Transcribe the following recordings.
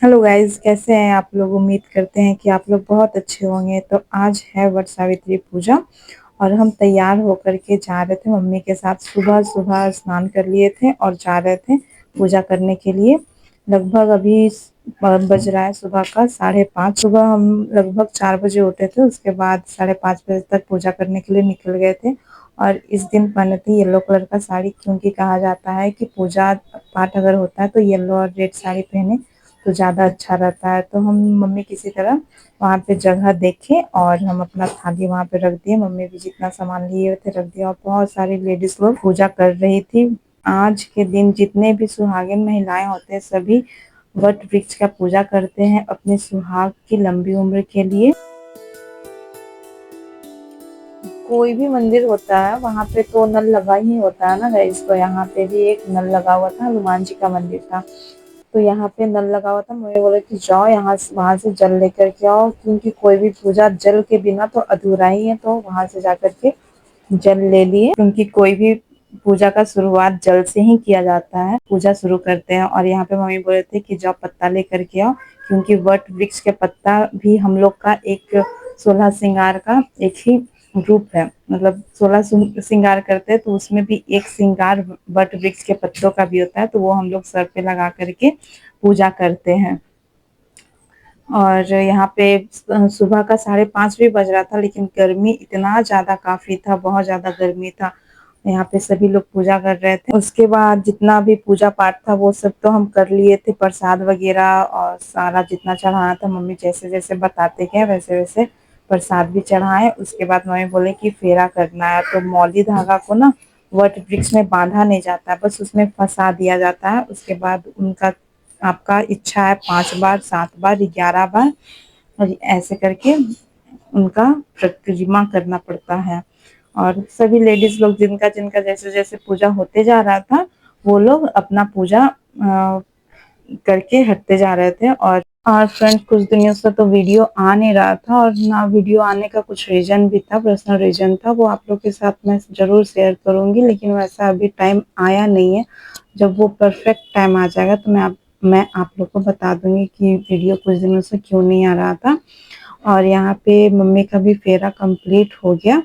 Hello guys, कैसे हैं आप लोग। उम्मीद करते हैं कि आप लोग बहुत अच्छे होंगे। तो आज है वट सावित्री पूजा और हम तैयार होकर के जा रहे थे मम्मी के साथ। सुबह सुबह स्नान कर लिए थे और जा रहे थे पूजा करने के लिए। लगभग अभी बज रहा है सुबह का 5:30। सुबह हम लगभग 4 बजे उठे थे। उसके बाद 5:30 बजे तक पूजा करने के लिए निकल गए थे। और इस दिन पहने थे येलो कलर का साड़ी, क्योंकि कहा जाता है कि पूजा पाठ अगर होता है तो येलो और रेड साड़ी पहने तो ज़्यादा अच्छा रहता है। तो हम मम्मी किसी तरह वहाँ पे जगह देखे और हम अपना थाली वहाँ पे रख दिए। मम्मी भी जितना सामान लिए थे रख दिया और बहुत सारी लेडीज लोग पूजा कर रही थी। आज के दिन जितने भी सुहागिन महिलाएं होते हैं सभी वट वृक्ष का पूजा करते हैं अपने सुहाग की लंबी उम्र के लिए। कोई भी मंदिर होता है वहाँ पे तो नल लगा ही होता है ना गाइस। तो यहाँ पे भी एक नल लगा हुआ था, हनुमान जी का मंदिर था तो यहाँ पे नल लगा हुआ था। मम्मी बोले कि जाओ यहाँ वहां से जल लेकर के आओ, क्योंकि कोई भी पूजा जल के बिना तो अधूरा ही है। तो वहां से जाकर के जल ले लिए, क्योंकि कोई भी पूजा का शुरुआत जल से ही किया जाता है। पूजा शुरू करते हैं और यहाँ पे मम्मी बोले थे कि जाओ पत्ता लेकर के आओ, क्योंकि वट वृक्ष के पत्ता भी हम लोग का एक 16 श्रृंगार का एक ही रूप है। मतलब 16 श्रृंगार करते हैं तो उसमें भी एक श्रृंगार वट वृक्ष के पत्तों का भी होता है। तो वो हम लोग सर पे लगा करके पूजा करते हैं। और यहाँ पे सुबह का 5:30 भी बज रहा था, लेकिन गर्मी इतना ज्यादा काफी था, बहुत ज्यादा गर्मी था। यहाँ पे सभी लोग पूजा कर रहे थे। उसके बाद जितना भी पूजा पाठ था वो सब तो हम कर लिए थे। प्रसाद वगैरह और सारा जितना चढ़ाना था मम्मी जैसे जैसे बताते गए वैसे वैसे प्रसाद भी चढ़ाए। उसके बाद मम्मी बोले कि फेरा करना है। तो मौली धागा को ना वट वृक्ष में बांधा नहीं जाता है, बस उसमें फंसा दिया जाता है। उसके बाद उनका आपका इच्छा है 5 बार, 7 बार, 11 बार और ऐसे करके उनका परिक्रमा करना पड़ता है। और सभी लेडीज लोग जिनका जिनका जैसे जैसे पूजा होते जा रहा था वो लोग अपना पूजा करके हटते जा रहे थे। और फ्रेंड कुछ दिनों से तो वीडियो आ नहीं रहा था, और ना वीडियो आने का कुछ रीजन भी था, पर्सनल रीजन था। वो आप लोग के साथ मैं जरूर शेयर करूंगी, लेकिन वैसा अभी टाइम आया नहीं है। जब वो परफेक्ट टाइम आ जाएगा तो मैं आप लोग को बता दूंगी कि वीडियो कुछ दिनों से क्यों नहीं आ रहा था। और यहाँ पे मम्मी का भी फेरा कंप्लीट हो गया।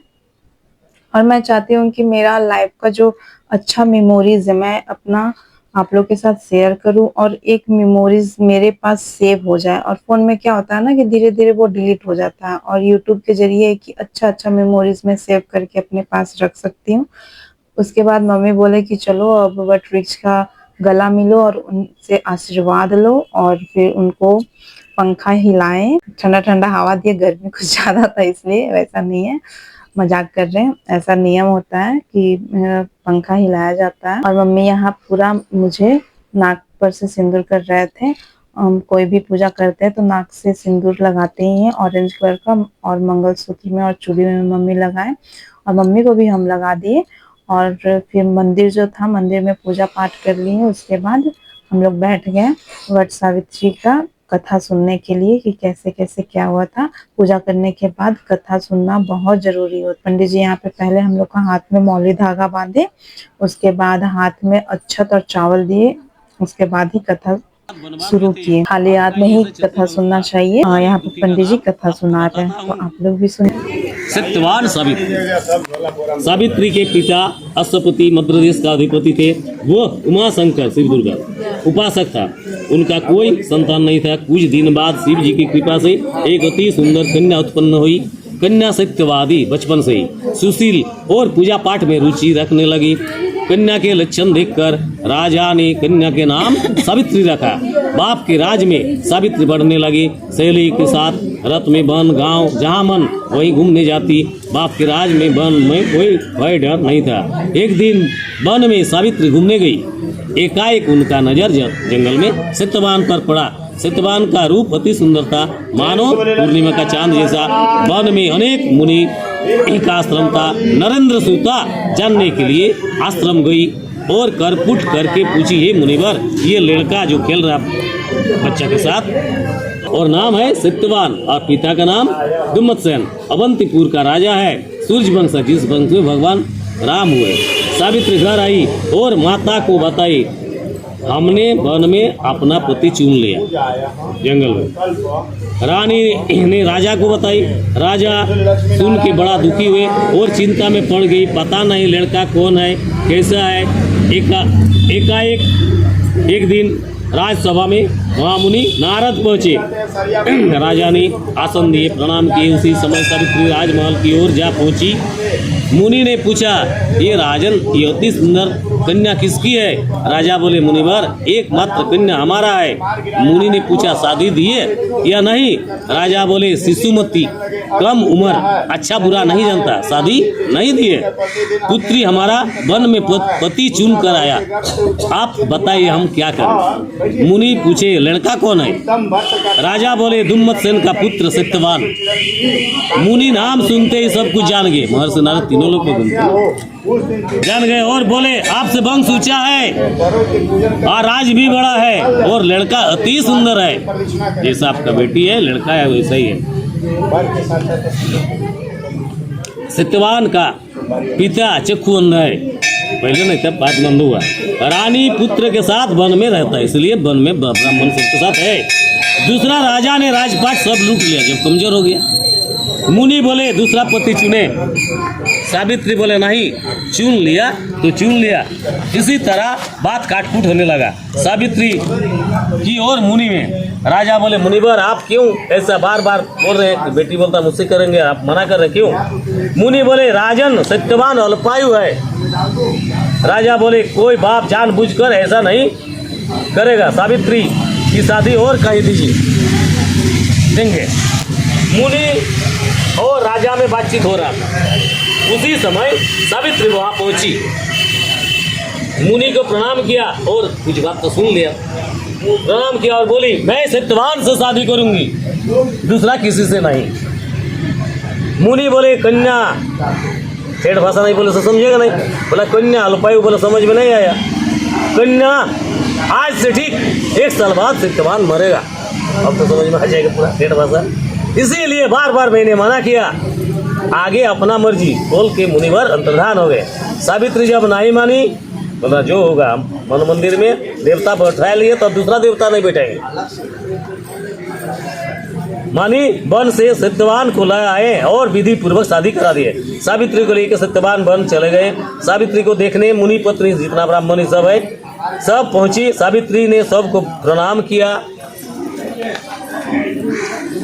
और मैं चाहती हूँ कि मेरा लाइफ का जो अच्छा मेमोरीज है मैं अपना आप लोग के साथ शेयर करूं, और एक मेमोरीज मेरे पास सेव हो जाए। और फोन में क्या होता है ना कि धीरे धीरे वो डिलीट हो जाता है, और यूट्यूब के जरिए कि अच्छा अच्छा मेमोरीज में सेव करके अपने पास रख सकती हूँ। उसके बाद मम्मी बोले कि चलो अब वट वृक्ष का गला मिलो और उनसे आशीर्वाद लो, और फिर उनको पंखा हिलाएं, ठंडा ठंडा हवा दिए। गर्मी कुछ ज्यादा था इसलिए, वैसा नहीं है, मजाक कर रहे हैं। ऐसा नियम होता है कि पंखा हिलाया जाता है। और मम्मी यहाँ पूरा मुझे नाक पर से सिंदूर कर रहे थे। हम कोई भी पूजा करते हैं तो नाक से सिंदूर लगाते ही हैं, ऑरेंज कलर का। और मंगलसूत्र में और चूड़ी में मम्मी लगाए और मम्मी को भी हम लगा दिए। और फिर मंदिर जो था, मंदिर में पूजा पाठ कर लिए। उसके बाद हम लोग बैठ गए वट सावित्री का कथा सुनने के लिए कि कैसे कैसे क्या हुआ था। पूजा करने के बाद कथा सुनना बहुत जरूरी होता है। पंडित जी यहाँ पे पहले हम लोग का हाथ में मौली धागा बांधे, उसके बाद हाथ में अक्षत और चावल दिए, उसके बाद ही कथा शुरू किए। खाली हाथ में ही कथा सुनना चाहिए। यहाँ पे पंडित जी कथा सुना रहे हैं, तो आप लोग भी सुनिए। सत्यवान सावित्री, सावित्री के पिता अश्वपति मध्य प्रदेश का अधिपति थे। वो उमा शंकर शिव दुर्गा उपासक था। उनका कोई संतान नहीं था। कुछ दिन बाद शिव जी की कृपा से एक अति सुंदर कन्या उत्पन्न हुई। कन्या सत्यवादी बचपन से ही सुशील और पूजा पाठ में रुचि रखने लगी। कन्या के लक्षण देखकर राजा ने कन्या के नाम सावित्री रखा। बाप के राज में सावित्री बढ़ने लगी। सहेली के साथ रथ में वन गांव जहां मन वहीं घूमने जाती। बाप के राज में वन में कोई भय डर नहीं था। एक दिन वन में सावित्री घूमने गई। एकाएक उनका नजर जंगल में सत्यवान पर पड़ा। सत्यवान का रूप अति सुंदर था, मानो पूर्णिमा का चांद जैसा। वन में अनेक मुनि एक आश्रम था। नरेंद्र सूता जानने के लिए आश्रम गई और करपुट करके पूछी, हे मुनिवर, ये लड़का जो खेल रहा बच्चा के साथ और नाम है सत्यवान और पिता का नाम दुम्मतसेन, अवंतीपुर का राजा है। सूर्य वंश, जिस वंश में भगवान राम हुए। सावित्री घर आई और माता को बताई। हमने वन में अपना पति चुन लिया जंगल में। रानी ने राजा को बताई। राजा सुन के बड़ा दुखी हुए और चिंता में पड़ गई। पता नहीं लड़का कौन है, कैसा है। एकाएक एक दिन राजसभा में महामुनि नारद पहुंचे। राजा ने आसन दिए, प्रणाम किए। उसी समय सावित्री राजमहल की ओर जा पहुंची। मुनि ने पूछा, ये राजन, ये अति सुंदर कन्या किसकी है? राजा बोले, मुनिवर, एकमात्र कन्या हमारा है। मुनि ने पूछा, शादी दिए या नहीं? राजा बोले, शिशुमती, कम उम्र, अच्छा बुरा नहीं जानता, शादी नहीं दिए। पुत्री हमारा वन में पति चुन कर आया, आप बताइए हम क्या करें? मुनि पूछे, लड़का कौन है? राजा बोले, दुम्मतसेन का पुत्र सत्यवान। मुनि नाम सुनते ही सब कुछ जान गए। महर्षि नारद तीनों लोग जान गए और बोले, आपसे वंश ऊंचा है और राज भी बड़ा है और लड़का अति सुंदर है। जैसा आपका बेटी है, लड़का है वैसा ही है। सत्यवान का पिता चक्षु अंध है, पहले नहीं था, बात बंद हुआ। रानी पुत्र के साथ वन में रहता है, इसलिए वन में ब्राह्मण सबके साथ है। दूसरा, राजा ने राजपाट सब लूट लिया जब कमजोर हो गया। मुनि बोले, दूसरा पति चुने। सावित्री बोले, नहीं, चुन लिया तो चुन लिया। इसी तरह बात काटकूट होने लगा सावित्री की और मुनि में। राजा बोले, मुनिवर, आप क्यों ऐसा बार बार बोल रहे हैं? बेटी बोलता मुझसे करेंगे, आप मना कर रहे क्यों? मुनि बोले, राजन सत्यवान अल्पायु है। राजा बोले, कोई बाप जानबूझकर ऐसा नहीं करेगा, सावित्री की शादी और कहीं दीजिए, देंगे। मुनि और राजा में बातचीत हो रहा था। उसी समय सावित्री वहां पहुंची, मुनि को प्रणाम किया और कुछ बात तो सुन लिया। प्रणाम किया और बोली, मैं सत्यवान से शादी करूंगी, दूसरा किसी से नहीं। मुनि बोले, कन्या, ठेठ भाषा नहीं बोले तो समझेगा नहीं। बोला, कन्या अल्पायु, बोला समझ में नहीं आया। कन्या आज से ठीक 1 साल बाद सत्यवान मरेगा। अब तो समझ में आ जाएगा पूरा ठेठ भाषा। इसीलिए बार बार मैंने मना किया, आगे अपना मर्जी बोल के मुनिवर अंतर्धान हो गए। सावित्री जब नहीं मानी, बोला जो होगा, मन मंदिर में देवता बैठा लिए तो दूसरा देवता नहीं बैठाएंगे। मानी, वन से सत्यवान को लाए आए और विधि पूर्वक शादी करा दिए। सावित्री को लेकर सत्यवान वन चले गए। सावित्री को देखने मुनि पत्नी जितना ब्राह्मणी सब है सब पहुंची। सावित्री ने सबको प्रणाम किया,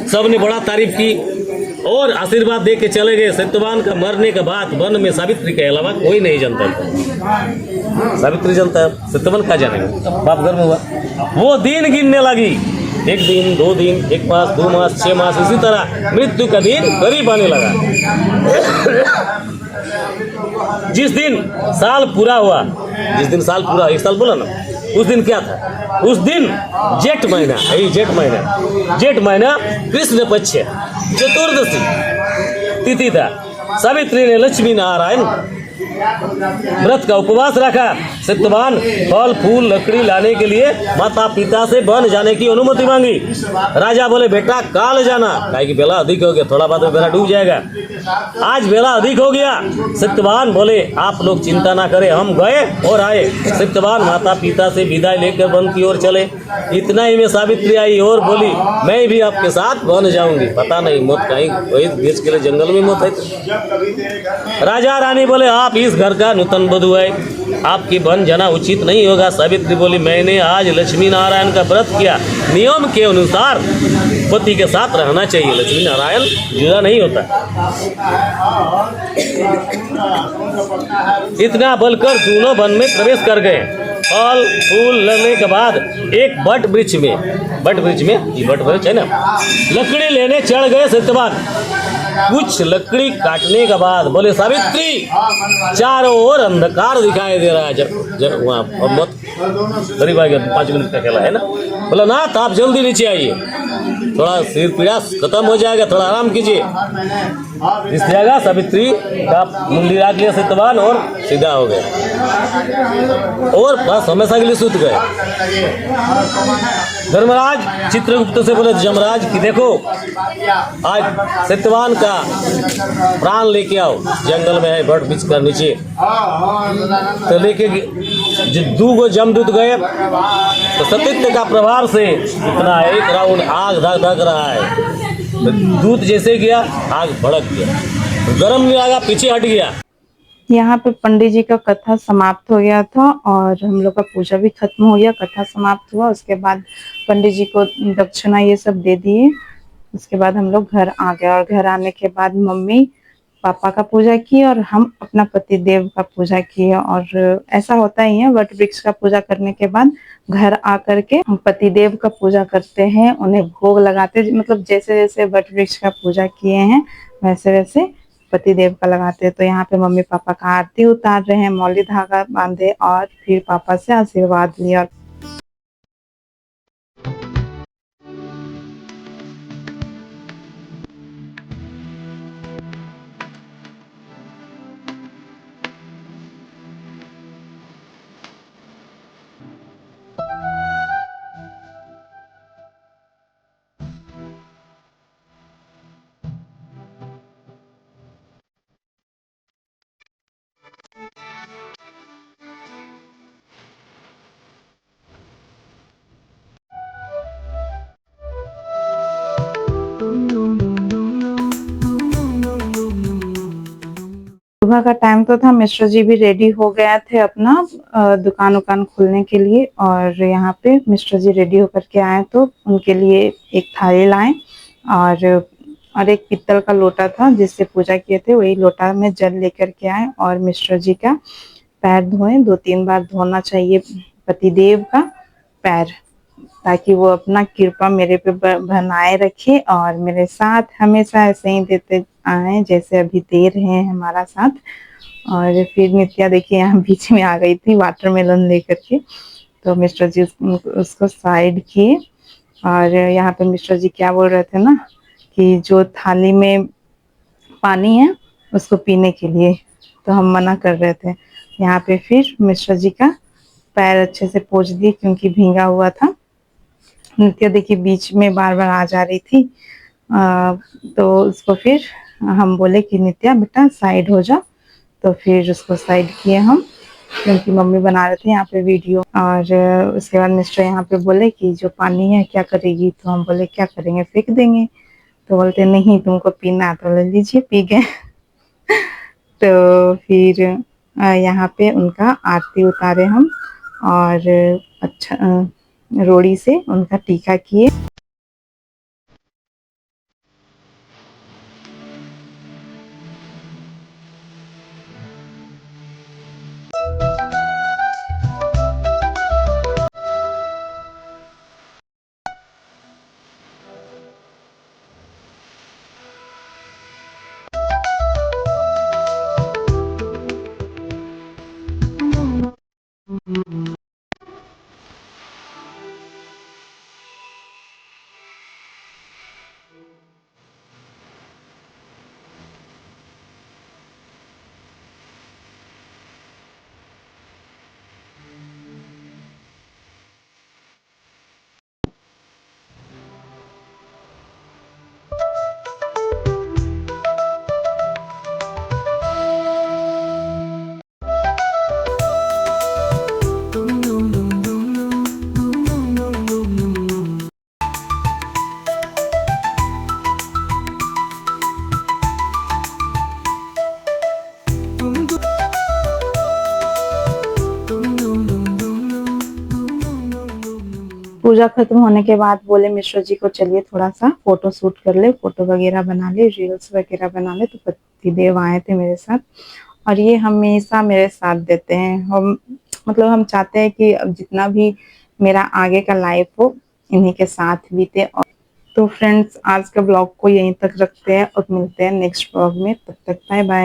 सबने बड़ा तारीफ की और आशीर्वाद दे के चले गए। सत्यवान का मरने के बाद वन में सावित्री के अलावा कोई नहीं जानता था। सावित्री जानता है, सत्यवान क्या जानेगा? बाप गर्म हुआ। वो दिन गिनने लगी, 1 दिन, 2 दिन, 1 मास, 2 मास, 6 मास, इसी तरह मृत्यु का दिन करीब आने लगा। जिस दिन साल पूरा हुआ, जिस दिन साल पूरा, 1 साल बोला ना, उस दिन क्या था? उस दिन जेठ महीना, जेठ महीना कृष्ण पक्ष चतुर्दशी तिथि था। सावित्री ने लक्ष्मी नारायण व्रत का उपवास रखा। सत्यवान फल फूल लकड़ी लाने के लिए माता पिता से वन जाने की अनुमति मांगी। राजा बोले, बेटा काल जाना, काहे कि बेला अधिक हो गया, थोड़ा बाद में बेला डूब जाएगा। आज बेला अधिक हो गया। सत्यवान बोले, आप लोग चिंता ना करें, हम गए और आए। सत्यवान माता पिता से विदाई लेकर वन की ओर चले। इतना ही में सावित्री आई और बोली, मैं भी आपके साथ वन जाऊंगी। पता नहीं मौत कहीं वही देश के लिए जंगल में मौत है। राजा रानी बोले, आप इस घर का नूतन वधू है, आपकी वन जाना उचित नहीं होगा। सावित्री बोली, मैंने आज लक्ष्मी नारायण का व्रत किया, नियम के अनुसार पति के साथ रहना चाहिए। लक्ष्मी नारायण जुदा नहीं होता। इतना बोलकर दोनों वन में प्रवेश कर गए। फल फूल लेने के बाद एक बट वृक्ष में ये बट वृक्ष है ना, लकड़ी लेने चढ़ गए सत्यवान। कुछ लकड़ी काटने के बाद बोले, सावित्री, चारों ओर अंधकार दिखाई दे रहा है। जब वहाँ मत करीब आ गया, 5 मिनट का खेला है ना। बोला, ना तो आप जल्दी नीचे आइए, थोड़ा सिर पीड़ा खत्म हो जाएगा, थोड़ा आराम कीजिए। इस जगह सावित्री का मुंडी रख लिया सत्यवान और सीधा हो गया और बस हमेशा के लिए सूत गए। धर्मराज चित्रगुप्त से बोले, जमराज की देखो, आज सत्यवान का प्राण लेके आओ, जंगल में है बट वृक्ष का नीचे। तो लेके जो 2 गो जमदूत गए तो सतीत्व का प्रभाव से इतना एक राउंड आग धक धक रहा है। तो दूत जैसे गया आग भड़क गया, गर्म नहीं लगा, पीछे हट गया। यहाँ पे पंडित जी का कथा समाप्त हो गया था और हम लोग का पूजा भी खत्म हो गया, कथा समाप्त हुआ। उसके बाद पंडित जी को दक्षिणा ये सब दे दिए। उसके बाद हम लोग घर आ गए और घर आने के बाद मम्मी पापा का पूजा की और हम अपना पति देव का पूजा किए। और ऐसा होता ही है, वट वृक्ष का पूजा करने के बाद घर आकर के हम पति देव का पूजा करते हैं, उन्हें भोग लगाते हैं। मतलब जैसे जैसे वट वृक्ष का पूजा किए हैं वैसे वैसे पति देव का लगाते हैं। तो यहाँ पे मम्मी पापा का आरती उतार रहे हैं, मौली धागा बांधे और फिर पापा से आशीर्वाद लिया। सुबह का टाइम तो था, मिश्रा जी भी रेडी हो गए थे अपना दुकान उकान खोलने के लिए। और यहाँ पे मिश्रा जी रेडी होकर के आए तो उनके लिए एक थाली लाए और एक पित्तल का लोटा था जिससे पूजा किए थे, वही लोटा में जल लेकर के आए और मिश्रा जी का पैर धोए। 2-3 बार धोना चाहिए पतिदेव का पैर, ताकि वो अपना कृपा मेरे पे बनाए रखे और मेरे साथ हमेशा ऐसे ही देते आए जैसे अभी दे रहे हैं हमारा साथ। और फिर नित्या देखिए यहाँ बीच में आ गई थी वाटरमेलन लेकर के, तो मिश्रा जी उसको साइड किए। और यहाँ पे मिश्रा जी क्या बोल रहे थे ना कि जो थाली में पानी है उसको पीने के लिए, तो हम मना कर रहे थे। यहाँ पे फिर मिश्रा जी का पैर अच्छे से पोंछ दिए क्योंकि भींगा हुआ था। नित्या देखिए बीच में बार बार आ जा रही थी, तो उसको फिर हम बोले कि नित्या बेटा साइड हो जा, तो फिर उसको साइड किए हम क्योंकि मम्मी बना रहे थे यहाँ पे वीडियो। और उसके बाद मिस्टर यहाँ पे बोले कि जो पानी है क्या करेगी, तो हम बोले क्या करेंगे फेंक देंगे, तो बोलते नहीं तुमको पीना, तो ले लीजिए पी गए। तो फिर यहाँ पे उनका आरती उतारे हम और अच्छा रोड़ी से उनका टीका किए। पूजा खत्म होने के बाद बोले मिश्रा जी को चलिए थोड़ा सा फोटो शूट कर ले, फोटो वगैरह बना ले, रील्स वगैरह बना ले। तो पतिदेव आए थे मेरे साथ और ये हमेशा मेरे साथ देते हैं। हम मतलब हम चाहते हैं कि अब जितना भी मेरा आगे का लाइफ हो इन्हीं के साथ बीते। और तो फ्रेंड्स आज का ब्लॉग को यहीं तक रखते हैं और मिलते हैं नेक्स्ट ब्लॉग में, तब तक बाय बाय।